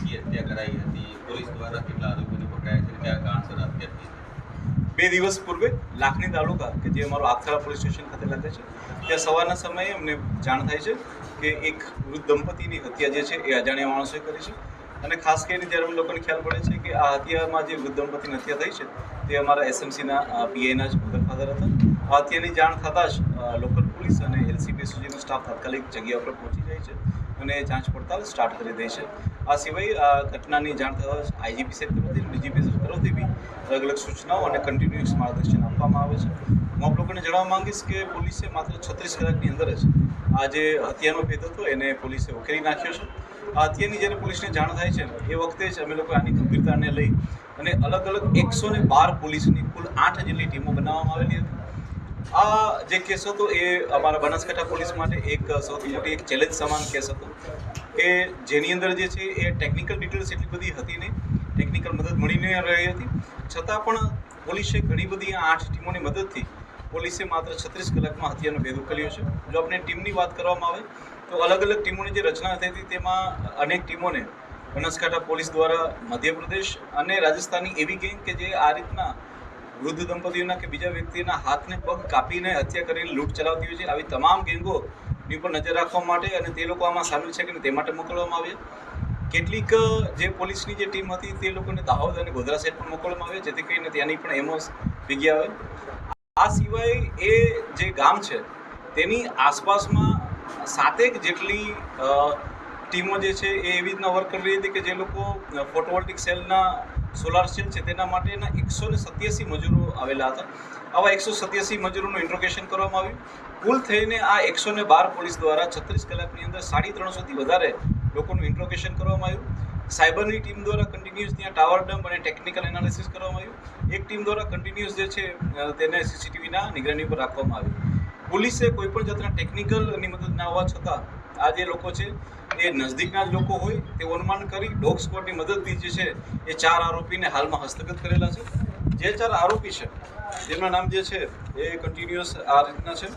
આરોપીની હત્યા કરાઈ હતી? પોલીસ દ્વારા કેટલા આરોપીને પકડાયા છે? કયા કારણસર હત્યા થઈ? 2 દિવસ પૂર્વે લાખણી તાલુકા કે જે અમારું આગથળા પોલીસ સ્ટેશન ખાતે લાગે છે ત્યાં સવારના સમયે અમને જાણ થાય છે કે એક વૃદ્ધ દંપતીની હત્યા જે છે એ અજાણ્યા માણસોએ કરી છે અને ખાસ કરીને જ્યારે અમને લોકોને ખ્યાલ પડે છે કે આ હત્યામાં જે વૃદ્ધ દંપતીની હત્યા થઈ છે તે અમારા એસએમસીના પીઆઈના જ મધર ફાધર હતા. આ હત્યાની જાણ થતાં જ લોકલ પોલીસ અને એલસીબી સુધીનો સ્ટાફ તાત્કાલિક જગ્યા પર પહોંચી જાય છે અને જાંચ પડતાલ સ્ટાર્ટ કરી દે છે. આ સિવાય આ ઘટનાની જાણ થતાં જ આઈજીપી સાહેબ તરફથી ડીજીપી સાહેબ તરફથી બી અલગ અલગ સૂચનાઓ અને કન્ટિન્યુઅસ માર્ગદર્શન આપવામાં આવે છે. હું આપ લોકોને જણાવવા માંગીશ કે પોલીસે માત્ર 36 કલાકની અંદર જ આ જે હત્યાનો ભેદ હતો એને પોલીસે ઉકેલી નાખ્યો છે. આ હત્યાની જ્યારે પોલીસને જાણ થાય છે એ વખતે જ અમે લોકો આની ગંભીરતાને લઈ અને અલગ અલગ 112 પોલીસની કુલ 8 જેટલી ટીમો બનાવવામાં આવેલી હતી. આ જે કેસ હતો એ અમારા બનાસકાંઠા પોલીસ માટે એક સૌથી મોટી એક ચેલેન્જ સમાન કેસ હતો કે જેની અંદર જે છે એ ટેકનિકલ ડિટેલ્સ એટલી બધી હતી નહીં, ટેકનિકલ મદદ મળી ન રહી હતી, છતાં પણ પોલીસે ઘણી બધી આ 8 ટીમોની મદદથી પોલીસે માત્ર 36 કલાકમાં હત્યાનો ભેદ ઉકેલ્યો છે. જો આપણે ટીમની વાત કરવામાં આવે તો અલગ અલગ ટીમોની જે રચના થઈ હતી તેમાં અનેક ટીમોને બનાસકાંઠા પોલીસ દ્વારા મધ્યપ્રદેશ અને રાજસ્થાનની એવી ગેંગ કે જે આ રીતના વૃદ્ધ દંપતીઓના કે બીજા વ્યક્તિના હાથને પગ કાપીને હત્યા કરીને લૂંટ ચલાવતી હોય છે, આવી તમામ ગેંગોની ઉપર નજર રાખવા માટે અને તે લોકો આમાં સામેલ છે કે તે માટે મોકલવામાં આવ્યા. કેટલીક જે પોલીસની જે ટીમ હતી તે લોકોને દાહોદ અને ગોધરા સાઈડ પણ મોકલવામાં આવે જેથી કરીને ત્યાંની પણ એમઓસ ભેગી આવે. આ સિવાય એ જે ગામ છે તેની આસપાસમાં 7 જેટલી ટીમો જે છે એ એવી રીતના વર્ક કરી રહી હતી કે જે લોકો ફોટોવોલ્ટિક સેલના સોલાર સેલ છે તેના માટેના 187 મજૂરો આવેલા હતા. આવા 187 મજૂરોનું ઇન્ટ્રોગેશન કરવામાં આવ્યું. કુલ થઈને આ 112 પોલીસ દ્વારા 36 કલાકની અંદર 350થી વધારે લોકોનું ઇન્ટ્રોગેશન કરવામાં આવ્યું. સાયબરની ટીમ દ્વારા કન્ટિન્યુઅસ ત્યાં ટાવર ડમ્પ અને ટેકનિકલ એનાલિસિસ કરવામાં આવ્યું. એક ટીમ દ્વારા કન્ટિન્યુઅસ જે છે તેને સીસીટીવીના નિગરાની પર રાખવામાં આવ્યું. પોલીસે કોઈપણ જાતના ટેકનિકલની મદદ ના હોવા છતાં આ જે લોકો છે એ નજદીકના જ લોકો હોય તેવું અનુમાન કરી ડોગ સ્ક્વોડની મદદથી જે છે એ 4 આરોપીને હાલમાં હસ્તગત કરેલા છે. જે 4 આરોપી છે તેમના નામ જે છે એ કન્ટિન્યુઅસ આ રીતના છે.